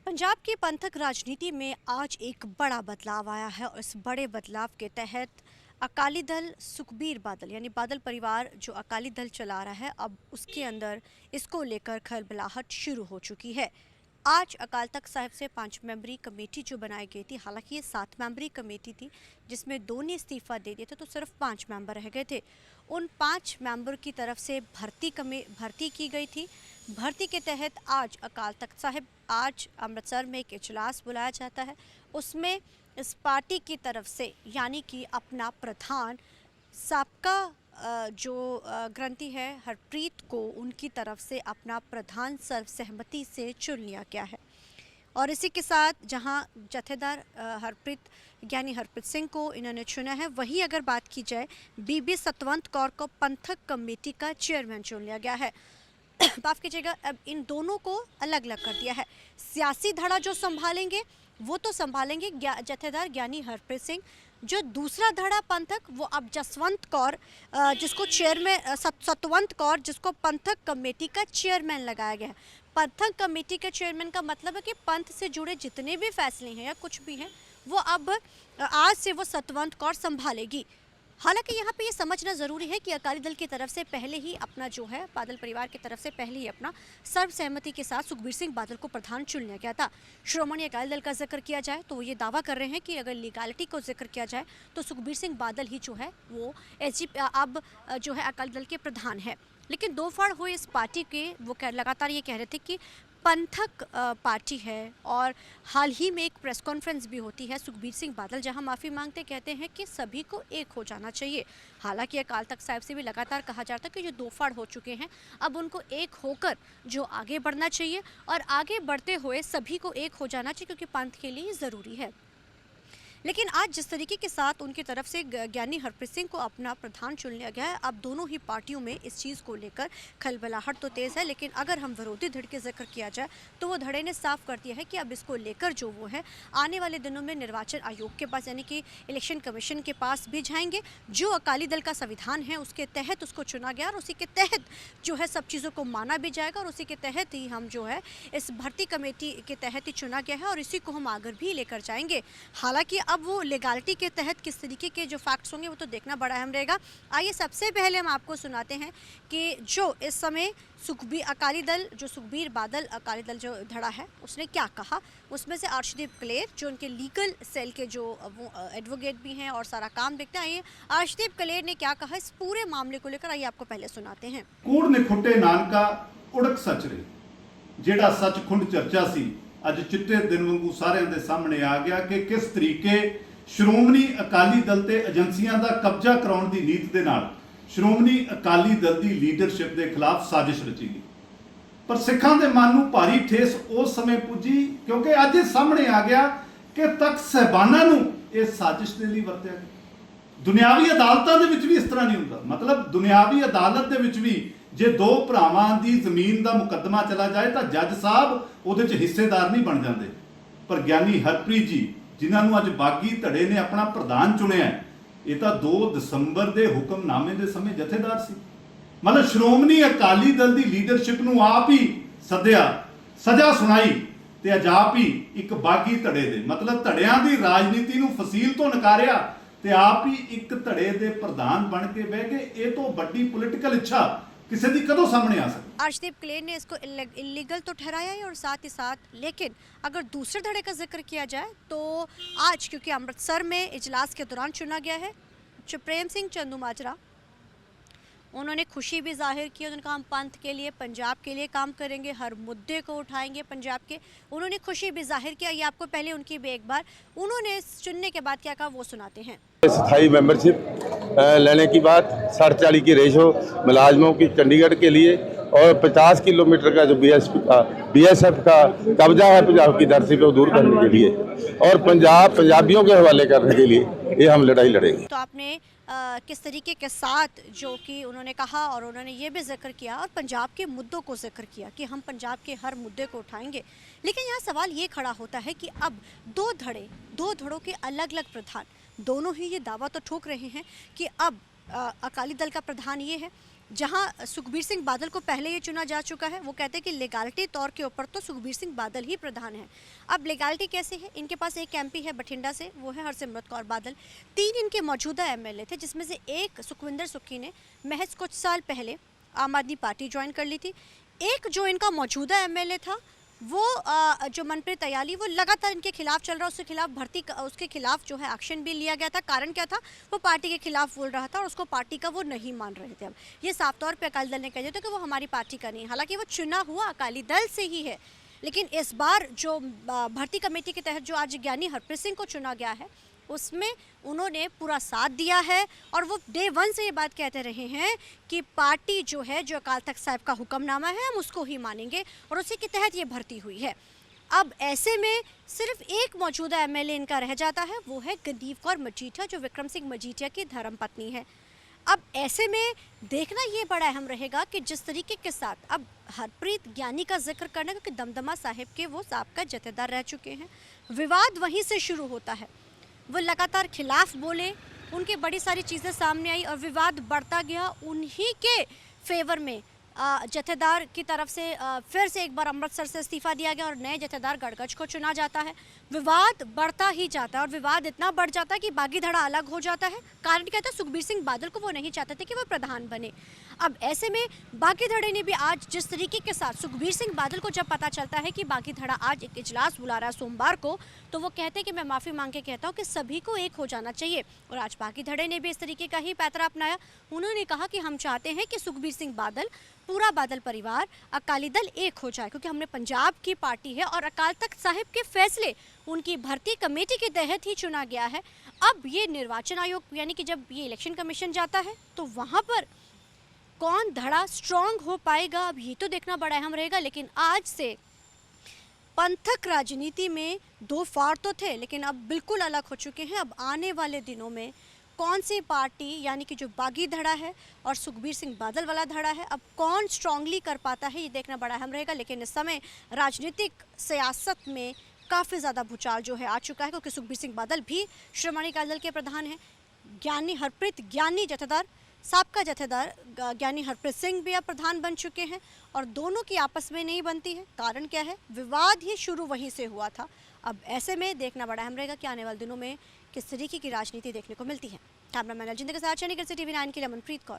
पंजाब की पंथक राजनीति में आज एक बड़ा बदलाव आया है और इस बड़े बदलाव के तहत अकाली दल सुखबीर बादल यानी बादल परिवार जो अकाली दल चला रहा है, अब उसके अंदर इसको लेकर खलबलाहट शुरू हो चुकी है। आज अकाल तख्त साहिब से 5 मेंबरी कमेटी जो बनाई गई थी, हालांकि ये 7 मेंबरी कमेटी थी जिसमें 2 ने इस्तीफा दे दिए थे, तो सिर्फ 5 मेंबर रह गए थे। उन 5 मेंबर की तरफ से भर्ती की गई थी। भर्ती के तहत आज अकाल तख्त साहिब आज अमृतसर में एक इजलास बुलाया जाता है। उसमें इस पार्टी की तरफ से यानी कि अपना प्रधान साबका जो ग्रंथी है हरप्रीत को उनकी तरफ से अपना प्रधान सर्वसहमति से चुन लिया गया है। और इसी के साथ जहां जथेदार हरप्रीत सिंह को इन्होंने चुना है, वहीं अगर बात की जाए बीबी सतवंत कौर को पंथक कमेटी का चेयरमैन चुन लिया गया है। माफ कीजिएगा, अब इन दोनों को अलग अलग कर दिया है। सियासी धड़ा जो संभालेंगे वो तो संभालेंगे जथेदार ज्ञानी हरप्रीत सिंह। जो दूसरा धड़ा पंथक वो अब जसवंत कौर जिसको चेयरमैन सतवंत कौर जिसको पंथक कमेटी का चेयरमैन लगाया गया है। पंथक कमेटी के चेयरमैन का मतलब है कि पंथ से जुड़े जितने भी फैसले हैं या कुछ भी हैं वो अब आज से वो सतवंत कौर संभालेगी। हालांकि यहाँ पे ये समझना ज़रूरी है कि अकाली दल की तरफ से पहले ही अपना जो है बादल परिवार की तरफ से पहले ही अपना सर्वसहमति के साथ सुखबीर सिंह बादल को प्रधान चुन लिया गया था। श्रोमणी अकाली दल का जिक्र किया जाए तो वो ये दावा कर रहे हैं कि अगर लीगैलिटी को जिक्र किया जाए तो सुखबीर सिंह बादल ही जो है वो अब जो है अकाली दल के प्रधान है। लेकिन दो फाड़ हुए इस पार्टी के, वो लगातार ये कह रहे थे कि पंथक पार्टी है। और हाल ही में एक प्रेस कॉन्फ्रेंस भी होती है सुखबीर सिंह बादल जहां माफ़ी मांगते कहते हैं कि सभी को एक हो जाना चाहिए। हालांकि अकाल तख्त साहिब से भी लगातार कहा जाता है कि जो दो फाड़ हो चुके हैं अब उनको एक होकर जो आगे बढ़ना चाहिए और आगे बढ़ते हुए सभी को एक हो जाना चाहिए क्योंकि पंथ के लिए ज़रूरी है। लेकिन आज जिस तरीके के साथ उनकी तरफ से ज्ञानी हरप्रीत सिंह को अपना प्रधान चुन लिया गया है, अब दोनों ही पार्टियों में इस चीज़ को लेकर खलबलाहट तो तेज़ है। लेकिन अगर हम विरोधी धड़ के जिक्र किया जाए तो वो धड़े ने साफ कर दिया है कि अब इसको लेकर जो वो है आने वाले दिनों में निर्वाचन आयोग के पास यानी कि इलेक्शन कमीशन के पास भी जाएंगे। जो अकाली दल का संविधान है उसके तहत उसको चुना गया और उसी के तहत जो है सब चीज़ों को माना भी जाएगा और उसी के तहत ही हम जो है इस भर्ती कमेटी के तहत ही चुना गया है और इसी को हम आगे भी लेकर जाएंगे। हालांकि अब वो लीगैलिटी के तहत किस तरीके के जो फैक्ट्स होंगे वो तो देखना बड़ा अहम रहेगा। आइए सबसे पहले हम आपको सुनाते हैं कि जो इस समय अकाली दल जो सुखबीर बादल अकाली दल जो धड़ा है उसने क्या कहा। उसमें से अर्शदीप कलेर जो उनके लीगल सेल के जो वो एडवोकेट भी हैं और सारा काम देखते हैं, आइए अर्शदीप कलेर ने क्या कहा इस पूरे मामले को लेकर, आइए आपको पहले सुनाते हैं। कूड़ ने खुट्टे नानका उड़क सच रे जेड़ा सच खुंड चर्चा सी अज चिट्टे दिन वांगू सारे दे सामने आ गया कि किस तरीके श्रोमणी अकाली दल ते एजेंसियां दा कब्जा कराउण दी नीत दे नाल श्रोमणी अकाली दल दी लीडरशिप दे खिलाफ साजिश रची गई। पर सिखां दे मन नूं भारी ठेस उस समय पुजी क्योंकि अज सामने आ गया कि तख्त साहिबाना नूं इस साजिश दे लई वरतिया गया। दुनियावी अदालतां दे विच भी इस तरह नहीं हुंदा। मतलब दुनियावी अदालत दे विच भी जे दो भरावां दी जमीन दा मुकदमा चला जाए तो जज साहब उहदे च हिस्सेदार नहीं बन जाते। पर ज्ञानी हरप्रीत जी जिन्होंने अज बागी धड़े ने अपना प्रधान चुनिया, ये तो 2 दसंबर के हुक्मनामे के समय जथेदार सी। मतलब श्रोमणी अकाली दल की लीडरशिप नूं आप ही सद्या, सजा सुनाई ते अज आप ही एक बागी धड़े दे मतलब धड़ियां की राजनीति नूं फसील तो नकारिया ते आप ही एक धड़े दे प्रधान बन के बह गए। ये तो बड़ी पोलिटिकल इच्छा किसी दी कदों सामने आ सकती। अर्शदीप कलेर ने इसको इलीगल तो ठहराया है और साथ ही साथ, लेकिन अगर दूसरे धड़े का जिक्र किया जाए तो आज क्योंकि अमृतसर में इजलास के दौरान चुना गया है प्रेम सिंह चंदूमाजरा, उन्होंने खुशी भी जाहिर की। उन्होंने कहा हम पंथ के लिए पंजाब के लिए काम करेंगे, हर मुद्दे को उठाएंगे पंजाब के, उन्होंने खुशी भी जाहिर किया। ये आपको पहले उनकी भी एक बार उन्होंने चुनने के बाद क्या कहा वो सुनाते हैं। स्थायी मेंबरशिप लेने की बात 40 की रेशो मुलाजमों की चंडीगढ़ के लिए और 50 किलोमीटर का जो बीएसएफ का कब्जा है पंजाब की धरती पे दूर करने के लिए और पंजाबियों के हवाले करने के लिए ये हम लड़ाई लड़ेंगे। तो आपने किस तरीके के साथ जो कि उन्होंने कहा और उन्होंने ये भी जिक्र किया और पंजाब के मुद्दों को जिक्र किया कि हम पंजाब के हर मुद्दे को उठाएंगे। लेकिन यहाँ सवाल ये खड़ा होता है कि अब दो धड़ों के अलग अलग प्रधान दोनों ही ये दावा तो ठोक रहे हैं कि अब अकाली दल का प्रधान ये है जहां सुखबीर सिंह बादल को पहले ये चुना जा चुका है। वो कहते हैं कि लीगैलिटी तौर के ऊपर तो सुखबीर सिंह बादल ही प्रधान है। अब लीगैलिटी कैसे है? इनके पास एक एमपी है बठिंडा से, वो है हरसिमरत कौर बादल। 3 इनके मौजूदा एमएलए थे, जिसमें से एक सुखविंदर सुक्खी ने महज कुछ साल पहले आम आदमी पार्टी ज्वाइन कर ली थी। एक जो इनका मौजूदा एमएलए था वो जो मनप्रीत अयाली, वो लगातार इनके खिलाफ चल रहा, उसके खिलाफ जो है एक्शन भी लिया गया था। कारण क्या था? वो पार्टी के खिलाफ बोल रहा था और उसको पार्टी का वो नहीं मान रहे थे। अब ये साफ तौर पे अकाली दल ने कह दिया था कि वो हमारी पार्टी का नहीं, हालांकि वो चुना हुआ अकाली दल से ही है। लेकिन इस बार जो भर्ती कमेटी के तहत जो आज ज्ञानी हरप्रीत सिंह को चुना गया है, उसमें उन्होंने पूरा साथ दिया है और वो डे 1 से ये बात कहते रहे हैं कि पार्टी जो है, जो अकाल तख्त साहिब का हुक्मनामा है, हम उसको ही मानेंगे और उसी के तहत ये भर्ती हुई है। अब ऐसे में सिर्फ एक मौजूदा एमएलए इनका रह जाता है, वो है गंदीव कौर मजीठिया, जो विक्रम सिंह मजीठिया की धर्मपत्नी है। अब ऐसे में देखना ये बड़ा अहम रहेगा कि जिस तरीके के साथ अब हरप्रीत ज्ञानी का जिक्र करना, क्योंकि दमदमा साहिब के वो साहब जथेदार रह चुके हैं, विवाद वहीं से शुरू होता है। वो लगातार खिलाफ बोले, उनके बड़ी सारी चीज़ें सामने आई और विवाद बढ़ता गया। उन्हीं के फेवर में जथेदार की तरफ से फिर से एक बार अमृतसर से इस्तीफा दिया गया और नए जथेदार गड़गच को चुना जाता है। विवाद बढ़ता ही जाता है और विवाद इतना बढ़ जाता है कि बागी धड़ा अलग हो जाता है। कारण क्या था? सुखबीर सिंह बादल को वो नहीं चाहते थे कि वो प्रधान बने। अब ऐसे में बागी धड़े ने भी आज जिस तरीके के साथ सुखबीर सिंह बादल को जब पता चलता है कि बागी धड़ा आज एक इजलास बुला रहा है सोमवार को, तो वो कहते हैं कि मैं माफ़ी मांग के कहता हूँ कि सभी को एक हो जाना चाहिए। और आज बागी धड़े ने भी इस तरीके का ही पैतरा अपनाया। उन्होंने कहा कि हम चाहते हैं कि सुखबीर सिंह बादल, पूरा बादल परिवार, अकाली दल एक हो जाए, क्योंकि हमने पंजाब की पार्टी है और अकाल तख्त साहिब के फैसले उनकी भर्ती कमेटी के तहत ही चुना गया है। अब ये निर्वाचन आयोग, यानी कि जब ये इलेक्शन कमीशन जाता है तो वहाँ पर कौन धड़ा स्ट्रांग हो पाएगा, अब ये तो देखना बड़ा अहम रहेगा। लेकिन आज से पंथक राजनीति में 2 फाड़ तो थे, लेकिन अब बिल्कुल अलग हो चुके हैं। अब आने वाले दिनों में कौन सी पार्टी, यानी कि जो बागी धड़ा है और सुखबीर सिंह बादल वाला धड़ा है, अब कौन स्ट्रांगली कर पाता है, ये देखना बड़ा अहम रहेगा। लेकिन इस समय राजनीतिक सियासत में काफ़ी ज़्यादा भूचाल जो है आ चुका है, क्योंकि सुखबीर सिंह बादल भी श्रोमणी अकाली दल के प्रधान हैं। ज्ञानी हरप्रीत ज्ञानी जथेदार, साबका जथेदार ज्ञानी हरप्रीत सिंह भी अब प्रधान बन चुके हैं और दोनों की आपस में नहीं बनती है। कारण क्या है? विवाद ही शुरू वहीं से हुआ था। अब ऐसे में देखना बड़ा अहम रहेगा कि आने वाले दिनों में किस तरीके की राजनीति देखने को मिलती है। कैमरामैन अजिंदर के साथ चंडीगढ़ से TV9 के लिए मनप्रीत कौर।